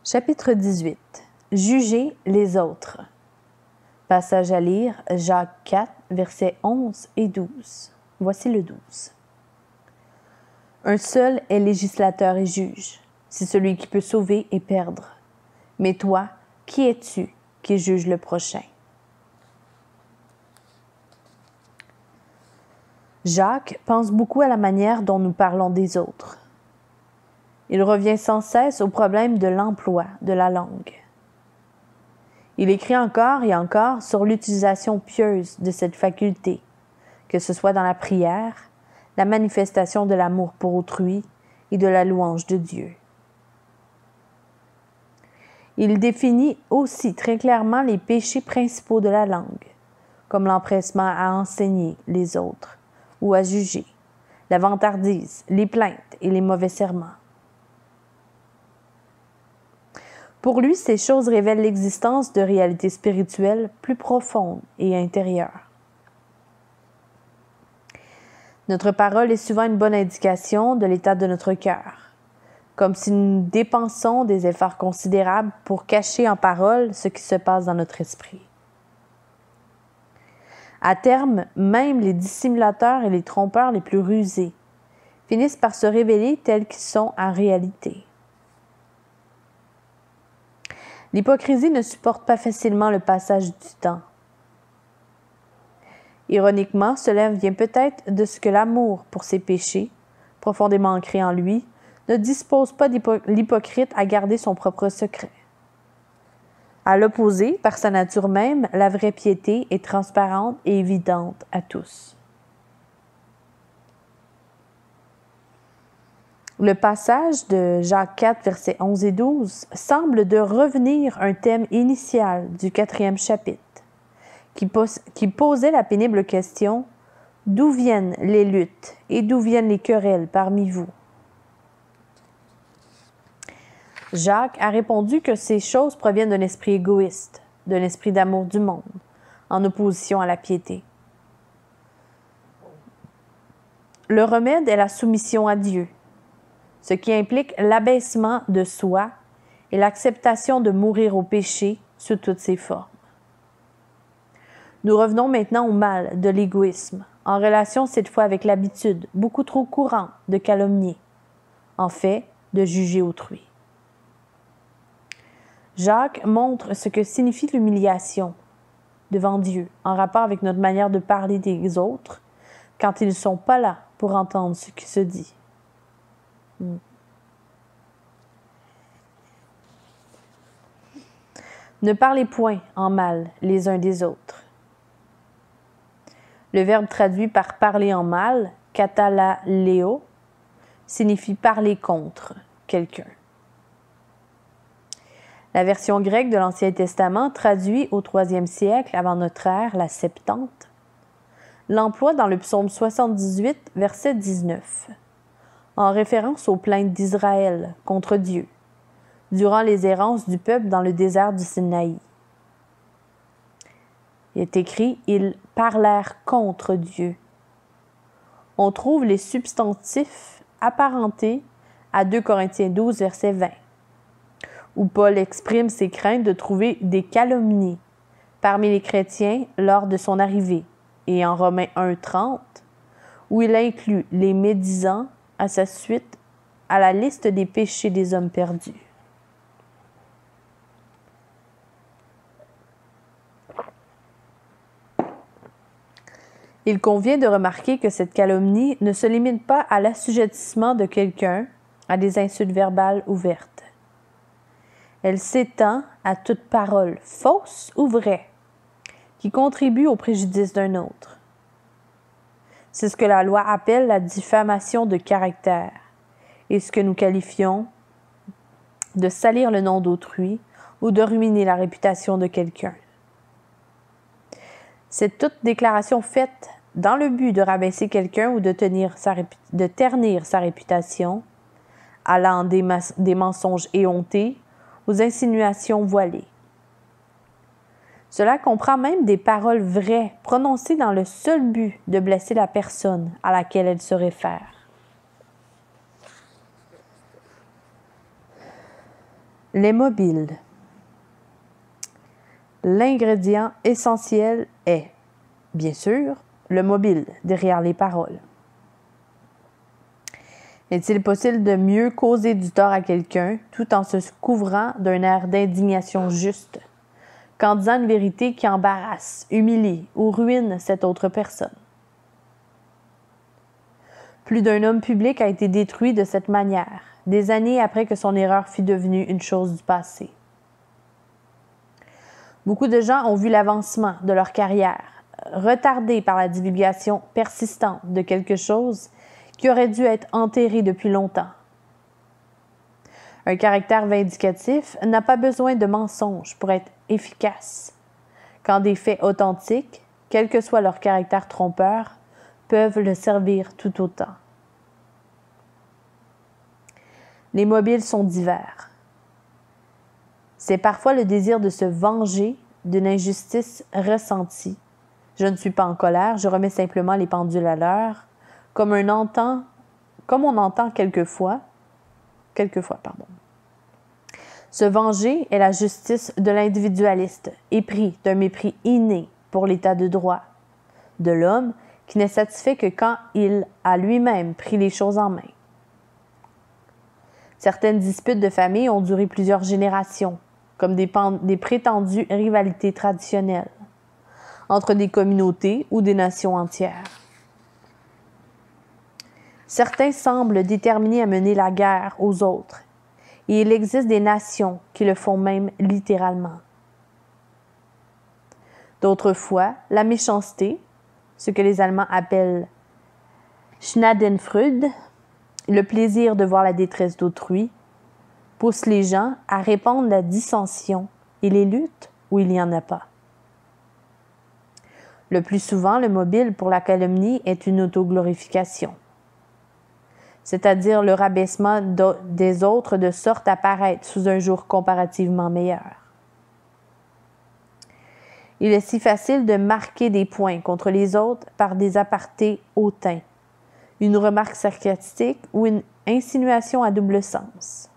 Chapitre 18. Juger les autres. Passage à lire, Jacques 4, versets 11 et 12. Voici le 12. Un seul est législateur et juge. C'est celui qui peut sauver et perdre. Mais toi, qui es-tu qui juge le prochain? Jacques pense beaucoup à la manière dont nous parlons des autres. Il revient sans cesse au problème de l'emploi de la langue. Il écrit encore et encore sur l'utilisation pieuse de cette faculté, que ce soit dans la prière, la manifestation de l'amour pour autrui et de la louange de Dieu. Il définit aussi très clairement les péchés principaux de la langue, comme l'empressement à enseigner les autres ou à juger, la vantardise, les plaintes et les mauvais serments. Pour lui, ces choses révèlent l'existence de réalités spirituelles plus profondes et intérieures. Notre parole est souvent une bonne indication de l'état de notre cœur, comme si nous dépensons des efforts considérables pour cacher en parole ce qui se passe dans notre esprit. À terme, même les dissimulateurs et les trompeurs les plus rusés finissent par se révéler tels qu'ils sont en réalité. L'hypocrisie ne supporte pas facilement le passage du temps. Ironiquement, cela vient peut-être de ce que l'amour pour ses péchés, profondément ancré en lui, ne dispose pas l'hypocrite à garder son propre secret. À l'opposé, par sa nature même, la vraie piété est transparente et évidente à tous. Le passage de Jacques 4, versets 11 et 12 semble de revenir un thème initial du 4e chapitre, qui posait la pénible question « D'où viennent les luttes et d'où viennent les querelles parmi vous ?» Jacques a répondu que ces choses proviennent d'un esprit égoïste, d'un esprit d'amour du monde, en opposition à la piété. Le remède est la soumission à Dieu, ce qui implique l'abaissement de soi et l'acceptation de mourir au péché sous toutes ses formes. Nous revenons maintenant au mal de l'égoïsme, en relation cette fois avec l'habitude beaucoup trop courante de calomnier, en fait, de juger autrui. Jacques montre ce que signifie l'humiliation devant Dieu en rapport avec notre manière de parler des autres quand ils ne sont pas là pour entendre ce qui se dit. Ne parlez point en mal les uns des autres. Le verbe traduit par parler en mal, katalaleo, signifie parler contre quelqu'un. La version grecque de l'Ancien Testament traduit au IIIe siècle avant notre ère, la Septante, l'emploie dans le psaume 78, verset 19, en référence aux plaintes d'Israël contre Dieu, durant les errances du peuple dans le désert du Sinaï. Il est écrit « Ils parlèrent contre Dieu ». On trouve les substantifs apparentés à 2 Corinthiens 12, verset 20, où Paul exprime ses craintes de trouver des calomnies parmi les chrétiens lors de son arrivée, et en Romains 1, 30, où il inclut les médisants à sa suite à la liste des péchés des hommes perdus. Il convient de remarquer que cette calomnie ne se limite pas à l'assujettissement de quelqu'un à des insultes verbales ouvertes. Elle s'étend à toute parole, fausse ou vraie, qui contribue au préjudice d'un autre. C'est ce que la loi appelle la diffamation de caractère et ce que nous qualifions de salir le nom d'autrui ou de ruiner la réputation de quelqu'un. C'est toute déclaration faite dans le but de rabaisser quelqu'un ou de ternir sa réputation, allant des mensonges éhontés aux insinuations voilées. Cela comprend même des paroles vraies prononcées dans le seul but de blesser la personne à laquelle elles se réfèrent. Les mobiles. L'ingrédient essentiel est, bien sûr, le mobile derrière les paroles. Est-il possible de mieux causer du tort à quelqu'un tout en se couvrant d'un air d'indignation juste, qu'en disant une vérité qui embarrasse, humilie ou ruine cette autre personne? Plus d'un homme public a été détruit de cette manière, des années après que son erreur fut devenue une chose du passé. Beaucoup de gens ont vu l'avancement de leur carrière, retardé par la divulgation persistante de quelque chose qui aurait dû être enterré depuis longtemps. Un caractère vindicatif n'a pas besoin de mensonges pour être efficace, quand des faits authentiques, quel que soit leur caractère trompeur, peuvent le servir tout autant. Les mobiles sont divers. C'est parfois le désir de se venger d'une injustice ressentie. Je ne suis pas en colère, je remets simplement les pendules à l'heure, comme on entend quelquefois. Se venger est la justice de l'individualiste, épris d'un mépris inné pour l'état de droit de l'homme qui n'est satisfait que quand il a lui-même pris les choses en main. Certaines disputes de famille ont duré plusieurs générations, comme des prétendues rivalités traditionnelles, entre des communautés ou des nations entières. Certains semblent déterminés à mener la guerre aux autres, et il existe des nations qui le font même littéralement. D'autres fois, la méchanceté, ce que les Allemands appellent Schadenfreude, le plaisir de voir la détresse d'autrui, pousse les gens à répandre la dissension et les luttes où il n'y en a pas. Le plus souvent, le mobile pour la calomnie est une autoglorification, c'est-à-dire le rabaissement des autres de sorte à paraître sous un jour comparativement meilleur. Il est si facile de marquer des points contre les autres par des apartés hautains, une remarque sarcastique ou une insinuation à double sens.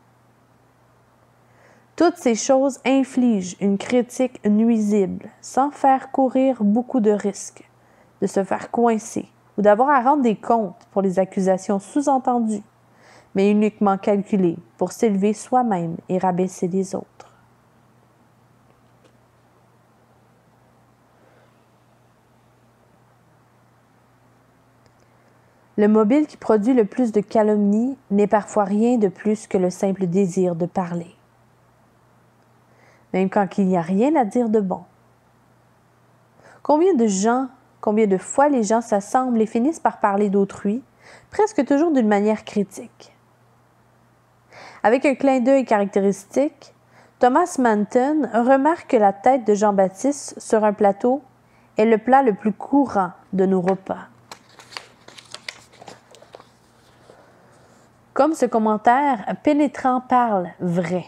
Toutes ces choses infligent une critique nuisible, sans faire courir beaucoup de risques, de se faire coincer ou d'avoir à rendre des comptes pour les accusations sous-entendues, mais uniquement calculées pour s'élever soi-même et rabaisser les autres. Le mobile qui produit le plus de calomnie n'est parfois rien de plus que le simple désir de parler, même quand il n'y a rien à dire de bon. Combien de fois les gens s'assemblent et finissent par parler d'autrui, presque toujours d'une manière critique. Avec un clin d'œil caractéristique, Thomas Manton remarque que la tête de Jean-Baptiste sur un plateau est le plat le plus courant de nos repas. Comme ce commentaire pénétrant parle vrai.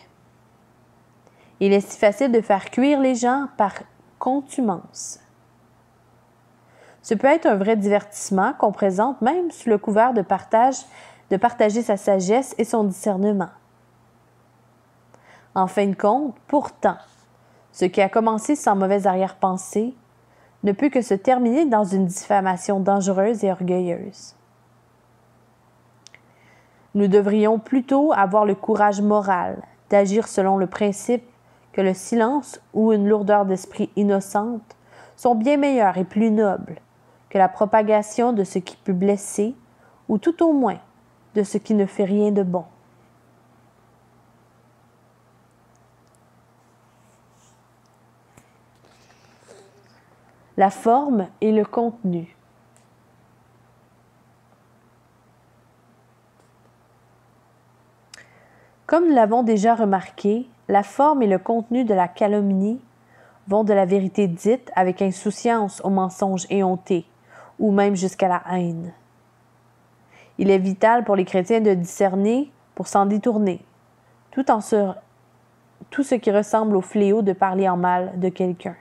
Il est si facile de faire cuire les gens par contumance. Ce peut être un vrai divertissement qu'on présente même sous le couvert de partager sa sagesse et son discernement. En fin de compte, pourtant, ce qui a commencé sans mauvaise arrière-pensée ne peut que se terminer dans une diffamation dangereuse et orgueilleuse. Nous devrions plutôt avoir le courage moral d'agir selon le principe que le silence ou une lourdeur d'esprit innocente sont bien meilleurs et plus nobles que la propagation de ce qui peut blesser ou tout au moins de ce qui ne fait rien de bon. La forme et le contenu. Comme nous l'avons déjà remarqué, la forme et le contenu de la calomnie vont de la vérité dite avec insouciance au mensonge éhonté, ou même jusqu'à la haine. Il est vital pour les chrétiens de discerner pour s'en détourner, tout ce qui ressemble au fléau de parler en mal de quelqu'un.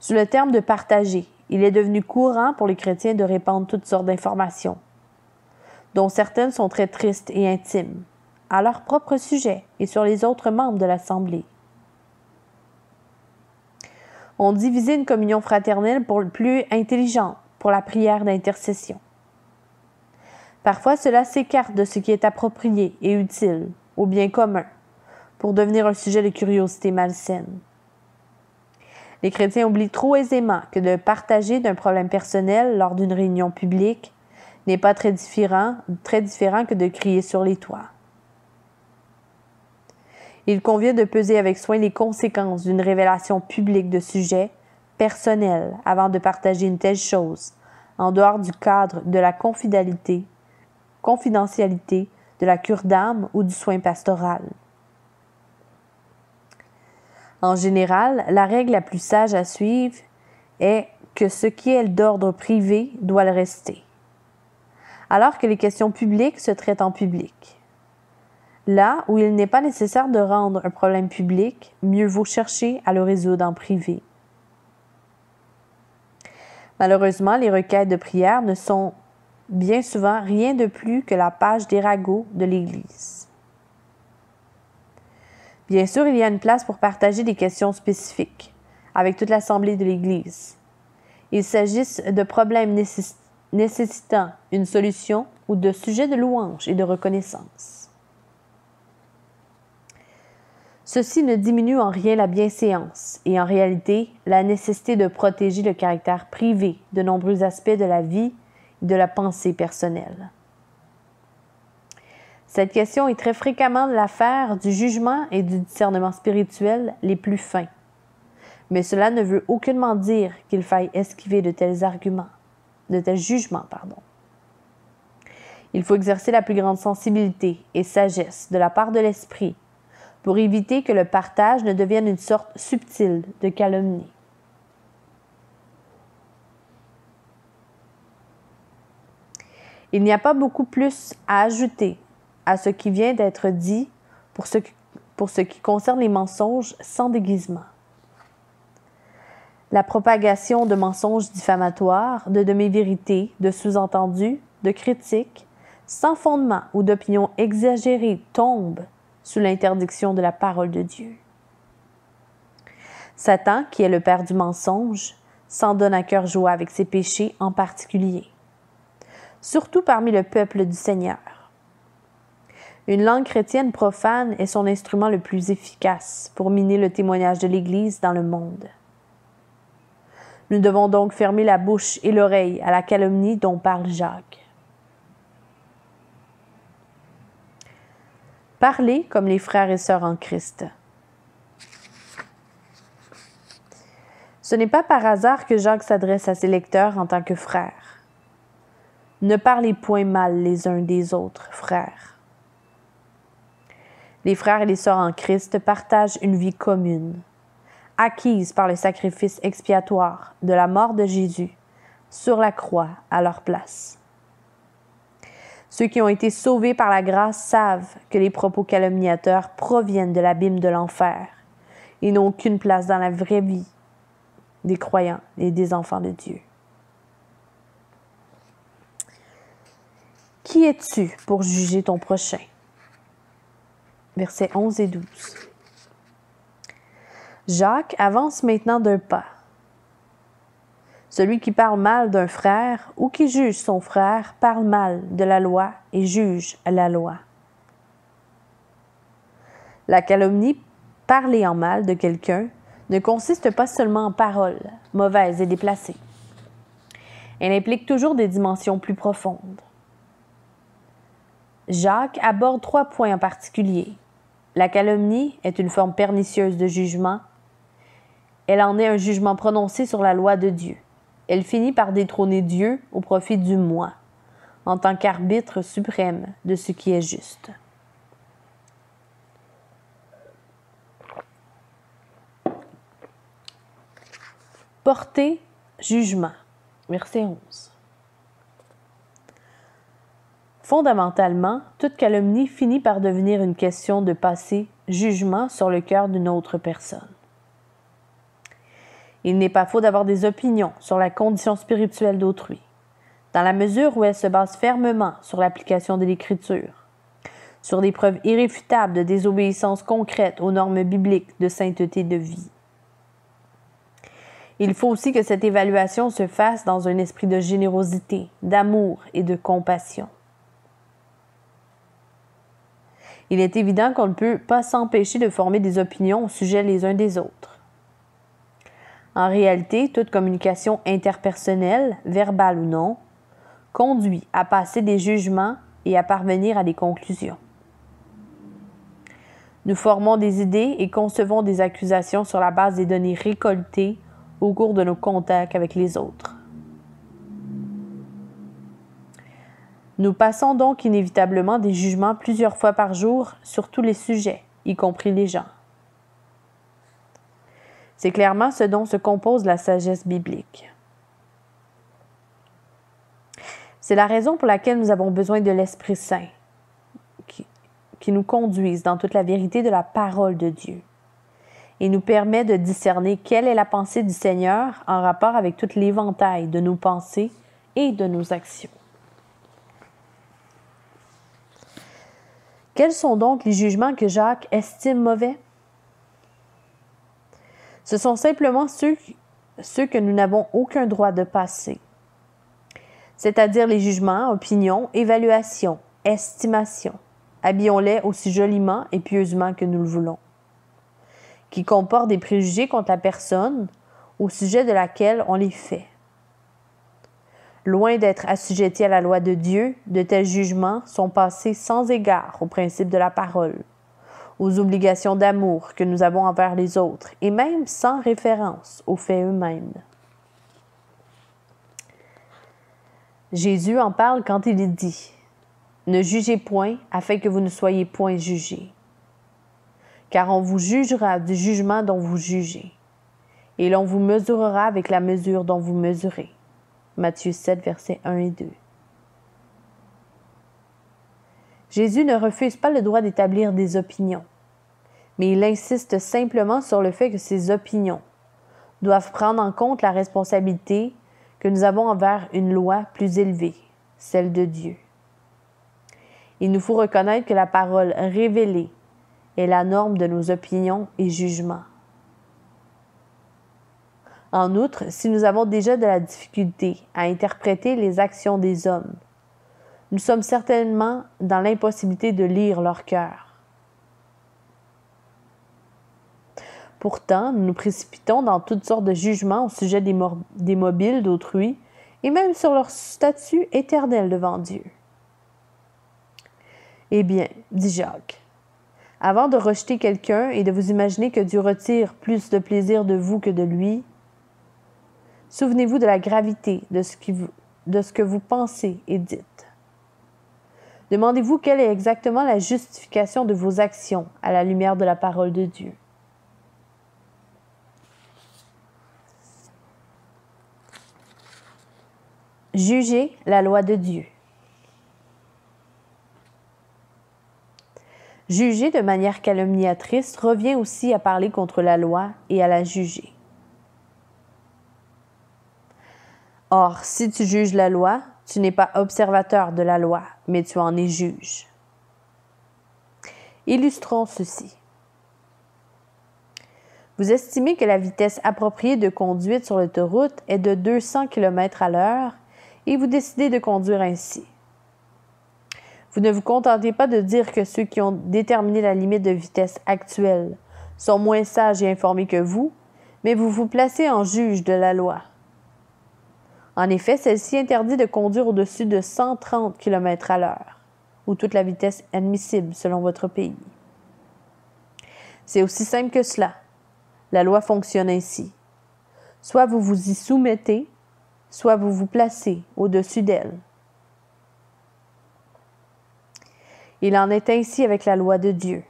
Sous le terme de partager, il est devenu courant pour les chrétiens de répandre toutes sortes d'informations, dont certaines sont très tristes et intimes, à leur propre sujet et sur les autres membres de l'Assemblée. On divisait une communion fraternelle pour le plus intelligente, pour la prière d'intercession. Parfois, cela s'écarte de ce qui est approprié et utile, au bien commun, pour devenir un sujet de curiosité malsaine. Les chrétiens oublient trop aisément que de partager d'un problème personnel lors d'une réunion publique n'est pas très différent que de crier sur les toits. Il convient de peser avec soin les conséquences d'une révélation publique de sujets personnels avant de partager une telle chose, en dehors du cadre de la confidentialité de la cure d'âme ou du soin pastoral. En général, la règle la plus sage à suivre est que ce qui est d'ordre privé doit le rester, alors que les questions publiques se traitent en public. Là où il n'est pas nécessaire de rendre un problème public, mieux vaut chercher à le résoudre en privé. Malheureusement, les requêtes de prière ne sont bien souvent rien de plus que la page des ragots de l'Église. Bien sûr, il y a une place pour partager des questions spécifiques avec toute l'Assemblée de l'Église. Il s'agisse de problèmes nécessitant une solution ou de sujets de louange et de reconnaissance. Ceci ne diminue en rien la bienséance et en réalité la nécessité de protéger le caractère privé de nombreux aspects de la vie et de la pensée personnelle. Cette question est très fréquemment l'affaire du jugement et du discernement spirituel les plus fins. Mais cela ne veut aucunement dire qu'il faille esquiver de tels jugements. Il faut exercer la plus grande sensibilité et sagesse de la part de l'esprit pour éviter que le partage ne devienne une sorte subtile de calomnie. Il n'y a pas beaucoup plus à ajouter à ce qui vient d'être dit pour ce qui concerne les mensonges sans déguisement. La propagation de mensonges diffamatoires, de demi-vérités, de sous-entendus, de critiques, sans fondement ou d'opinions exagérées tombe sous l'interdiction de la parole de Dieu. Satan, qui est le père du mensonge, s'en donne à cœur joie avec ses péchés en particulier, surtout parmi le peuple du Seigneur. Une langue chrétienne profane est son instrument le plus efficace pour miner le témoignage de l'Église dans le monde. Nous devons donc fermer la bouche et l'oreille à la calomnie dont parle Jacques. Parlez comme les frères et sœurs en Christ. Ce n'est pas par hasard que Jacques s'adresse à ses lecteurs en tant que frères. Ne parlez point mal les uns des autres, frères. Les frères et les sœurs en Christ partagent une vie commune, acquise par le sacrifice expiatoire de la mort de Jésus sur la croix à leur place. Ceux qui ont été sauvés par la grâce savent que les propos calomniateurs proviennent de l'abîme de l'enfer et n'ont aucune place dans la vraie vie des croyants et des enfants de Dieu. Qui es-tu pour juger ton prochain? Versets 11 et 12. Jacques avance maintenant d'un pas. Celui qui parle mal d'un frère ou qui juge son frère parle mal de la loi et juge la loi. La calomnie, parler en mal de quelqu'un, ne consiste pas seulement en paroles mauvaises et déplacées. Elle implique toujours des dimensions plus profondes. Jacques aborde 3 points en particulier. La calomnie est une forme pernicieuse de jugement. Elle en est un jugement prononcé sur la loi de Dieu. Elle finit par détrôner Dieu au profit du moi, en tant qu'arbitre suprême de ce qui est juste. Porter jugement. Verset 11. Fondamentalement, toute calomnie finit par devenir une question de passer jugement sur le cœur d'une autre personne. Il n'est pas faux d'avoir des opinions sur la condition spirituelle d'autrui, dans la mesure où elles se basent fermement sur l'application de l'Écriture. sur des preuves irréfutables de désobéissance concrète aux normes bibliques de sainteté de vie. Il faut aussi que cette évaluation se fasse dans un esprit de générosité, d'amour et de compassion. Il est évident qu'on ne peut pas s'empêcher de former des opinions au sujet les uns des autres. En réalité, toute communication interpersonnelle, verbale ou non, conduit à passer des jugements et à parvenir à des conclusions. Nous formons des idées et concevons des accusations sur la base des données récoltées au cours de nos contacts avec les autres. Nous passons donc inévitablement des jugements plusieurs fois par jour sur tous les sujets, y compris les gens. C'est clairement ce dont se compose la sagesse biblique. C'est la raison pour laquelle nous avons besoin de l'Esprit Saint, qui nous conduise dans toute la vérité de la parole de Dieu et nous permet de discerner quelle est la pensée du Seigneur en rapport avec tout l'éventail de nos pensées et de nos actions. Quels sont donc les jugements que Jacques estime mauvais? Ce sont simplement ceux que nous n'avons aucun droit de passer, c'est-à-dire les jugements, opinions, évaluations, estimations, habillons-les aussi joliment et pieusement que nous le voulons, qui comportent des préjugés contre la personne au sujet de laquelle on les fait. Loin d'être assujettis à la loi de Dieu, de tels jugements sont passés sans égard aux principes de la parole, aux obligations d'amour que nous avons envers les autres, et même sans référence aux faits eux-mêmes. Jésus en parle quand il dit « Ne jugez point, afin que vous ne soyez point jugés. Car on vous jugera du jugement dont vous jugez, et l'on vous mesurera avec la mesure dont vous mesurez. » Matthieu 7, versets 1 et 2. Jésus ne refuse pas le droit d'établir des opinions, mais il insiste simplement sur le fait que ces opinions doivent prendre en compte la responsabilité que nous avons envers une loi plus élevée, celle de Dieu. Il nous faut reconnaître que la parole révélée est la norme de nos opinions et jugements. En outre, si nous avons déjà de la difficulté à interpréter les actions des hommes, nous sommes certainement dans l'impossibilité de lire leur cœur. Pourtant, nous nous précipitons dans toutes sortes de jugements au sujet des mobiles d'autrui et même sur leur statut éternel devant Dieu. Eh bien, dit Jacques, avant de rejeter quelqu'un et de vous imaginer que Dieu retire plus de plaisir de vous que de lui, souvenez-vous de la gravité de ce que vous pensez et dites. Demandez-vous quelle est exactement la justification de vos actions à la lumière de la parole de Dieu. Jugez la loi de Dieu. Juger de manière calomniatrice revient aussi à parler contre la loi et à la juger. Or, si tu juges la loi, tu n'es pas observateur de la loi, mais tu en es juge. Illustrons ceci. Vous estimez que la vitesse appropriée de conduite sur l'autoroute est de 200 km/h et vous décidez de conduire ainsi. Vous ne vous contentez pas de dire que ceux qui ont déterminé la limite de vitesse actuelle sont moins sages et informés que vous, mais vous vous placez en juge de la loi. En effet, celle-ci interdit de conduire au-dessus de 130 km/h, ou toute la vitesse admissible selon votre pays. C'est aussi simple que cela. La loi fonctionne ainsi. Soit vous vous y soumettez, soit vous vous placez au-dessus d'elle. Il en est ainsi avec la loi de Dieu.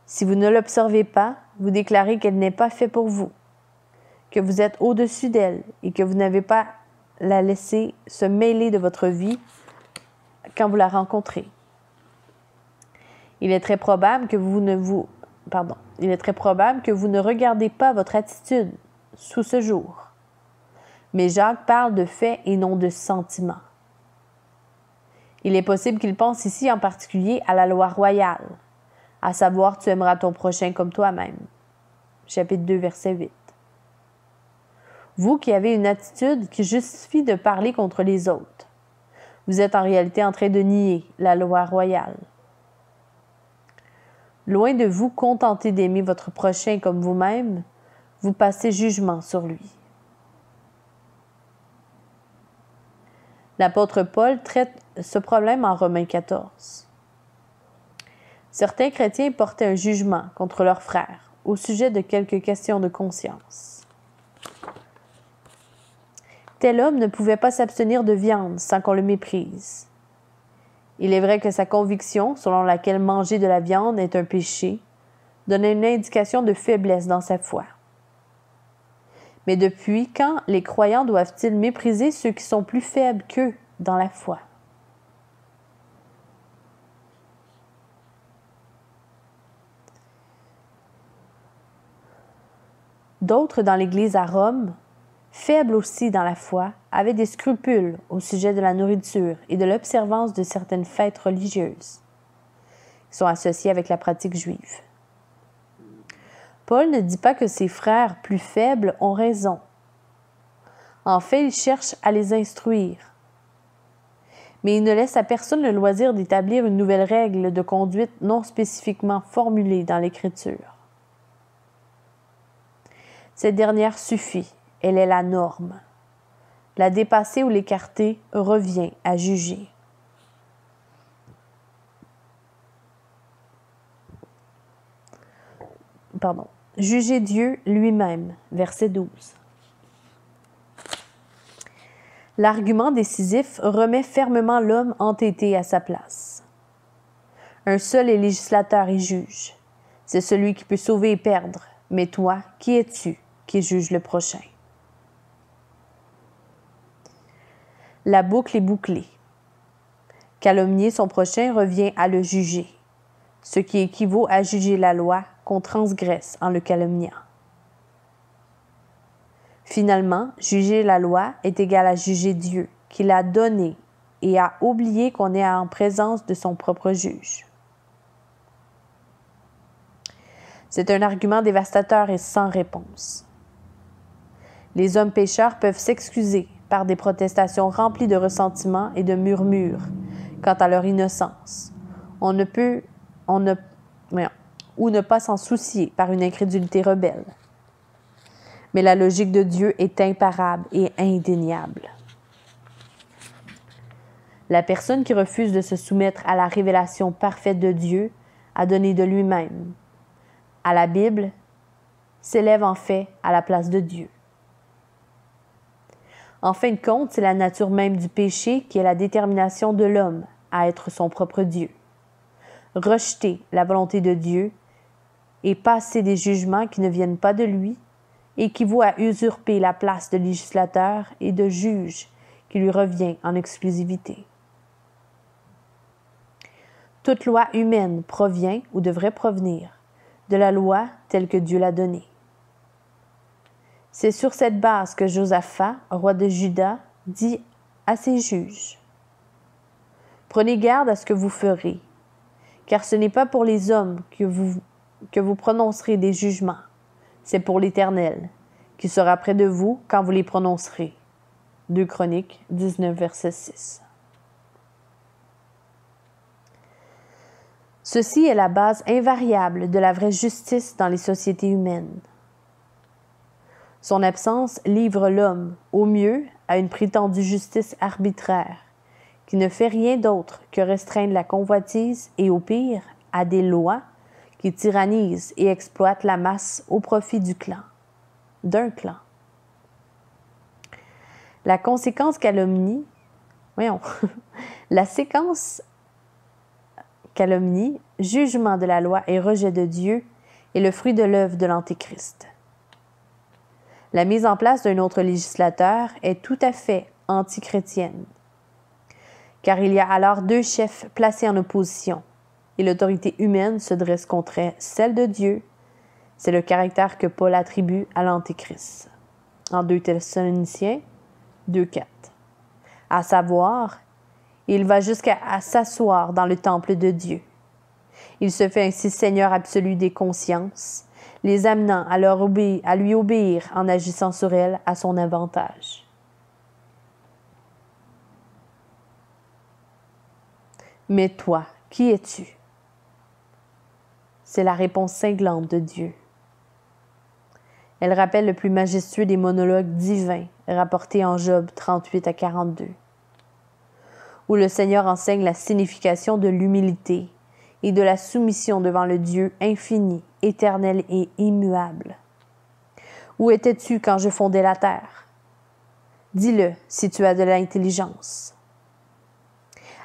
Si vous ne l'observez pas, vous déclarez qu'elle n'est pas faite pour vous, que vous êtes au-dessus d'elle et que vous n'avez pas la laisser se mêler de votre vie quand vous la rencontrez. Il est très probable que vous ne regardez pas votre attitude sous ce jour. Mais Jacques parle de faits et non de sentiments. Il est possible qu'il pense ici en particulier à la loi royale, à savoir tu aimeras ton prochain comme toi-même. Chapitre 2, verset 8. Vous qui avez une attitude qui justifie de parler contre les autres, vous êtes en réalité en train de nier la loi royale. Loin de vous contenter d'aimer votre prochain comme vous-même, vous passez jugement sur lui. L'apôtre Paul traite ce problème en Romains 14. Certains chrétiens portaient un jugement contre leurs frères au sujet de quelques questions de conscience. Tel homme ne pouvait pas s'abstenir de viande sans qu'on le méprise. Il est vrai que sa conviction, selon laquelle manger de la viande est un péché, donnait une indication de faiblesse dans sa foi. Mais depuis quand les croyants doivent-ils mépriser ceux qui sont plus faibles qu'eux dans la foi? D'autres dans l'Église à Rome, faibles aussi dans la foi, avaient des scrupules au sujet de la nourriture et de l'observance de certaines fêtes religieuses qui sont associées avec la pratique juive. Paul ne dit pas que ses frères plus faibles ont raison. En fait, il cherche à les instruire. Mais il ne laisse à personne le loisir d'établir une nouvelle règle de conduite non spécifiquement formulée dans l'Écriture. Cette dernière suffit, elle est la norme. La dépasser ou l'écarter revient à juger. Juger Dieu lui-même, verset 12. L'argument décisif remet fermement l'homme entêté à sa place. Un seul est législateur et juge. C'est celui qui peut sauver et perdre. Mais toi, qui es-tu qui juge le prochain? La boucle est bouclée. Calomnier son prochain revient à le juger, ce qui équivaut à juger la loi qu'on transgresse en le calomniant. Finalement, juger la loi est égal à juger Dieu, qui l'a donné, et à oublier qu'on est en présence de son propre juge. C'est un argument dévastateur et sans réponse. Les hommes pécheurs peuvent s'excuser par des protestations remplies de ressentiment et de murmures quant à leur innocence. Ou ne pas s'en soucier par une incrédulité rebelle. Mais la logique de Dieu est imparable et indéniable. La personne qui refuse de se soumettre à la révélation parfaite de Dieu a donné de lui-même à la Bible s'élève en fait à la place de Dieu. En fin de compte, c'est la nature même du péché qui est la détermination de l'homme à être son propre Dieu. Rejeter la volonté de Dieu et passer des jugements qui ne viennent pas de lui équivaut à usurper la place de législateur et de juge qui lui revient en exclusivité. Toute loi humaine provient ou devrait provenir de la loi telle que Dieu l'a donnée. C'est sur cette base que Josaphat, roi de Juda, dit à ses juges: « Prenez garde à ce que vous ferez, car ce n'est pas pour les hommes que vous prononcerez des jugements, c'est pour l'Éternel, qui sera près de vous quand vous les prononcerez. » 2 Chroniques 19, verset 6. Ceci est la base invariable de la vraie justice dans les sociétés humaines. Son absence livre l'homme, au mieux, à une prétendue justice arbitraire, qui ne fait rien d'autre que restreindre la convoitise et, au pire, à des lois qui tyrannisent et exploitent la masse au profit d'un clan. La séquence calomnie, jugement de la loi et rejet de Dieu est le fruit de l'œuvre de l'Antéchrist. La mise en place d'un autre législateur est tout à fait antichrétienne, car il y a alors deux chefs placés en opposition, et l'autorité humaine se dresse contre celle de Dieu. C'est le caractère que Paul attribue à l'Antéchrist. En 2 Thessaloniciens 2,4. À savoir, et il va jusqu'à s'asseoir dans le temple de Dieu. Il se fait ainsi Seigneur absolu des consciences, les amenant à lui obéir en agissant sur elles à son avantage. Mais toi, qui es-tu? C'est la réponse cinglante de Dieu. Elle rappelle le plus majestueux des monologues divins rapportés en Job 38 à 42, où le Seigneur enseigne la signification de l'humilité et de la soumission devant le Dieu infini, éternel et immuable. Où étais-tu quand je fondais la terre? Dis-le si tu as de l'intelligence.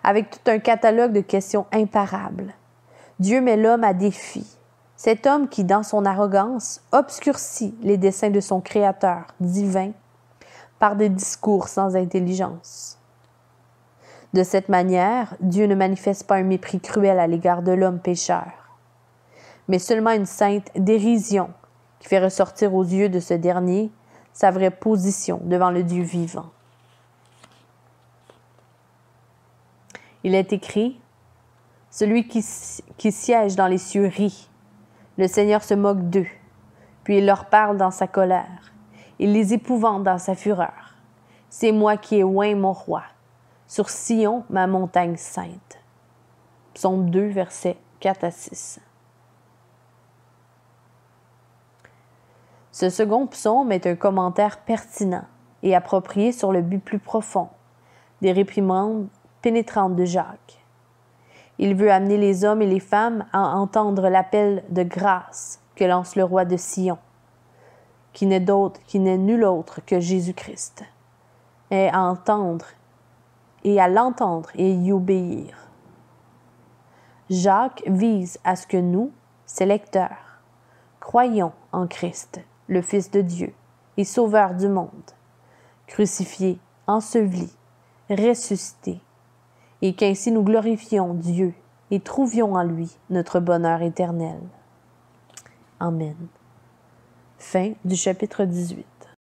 Avec tout un catalogue de questions imparables, Dieu met l'homme à défi. Cet homme qui, dans son arrogance, obscurcit les desseins de son Créateur divin par des discours sans intelligence. De cette manière, Dieu ne manifeste pas un mépris cruel à l'égard de l'homme pécheur, mais seulement une sainte dérision qui fait ressortir aux yeux de ce dernier sa vraie position devant le Dieu vivant. Il est écrit, « Celui qui siège dans les cieux rit. Le Seigneur se moque d'eux, puis il leur parle dans sa colère. Il les épouvante dans sa fureur. C'est moi qui ai oint mon roi, sur Sion, ma montagne sainte. » Psaume 2, versets 4 à 6. Ce second psaume est un commentaire pertinent et approprié sur le but plus profond des réprimandes pénétrante de Jacques. Il veut amener les hommes et les femmes à entendre l'appel de grâce que lance le roi de Sion, qui n'est nul autre que Jésus-Christ, et à l'entendre et y obéir. Jacques vise à ce que nous, ses lecteurs, croyions en Christ, le Fils de Dieu et Sauveur du monde, crucifié, enseveli, ressuscité, et qu'ainsi nous glorifions Dieu et trouvions en lui notre bonheur éternel. Amen. Fin du chapitre 18.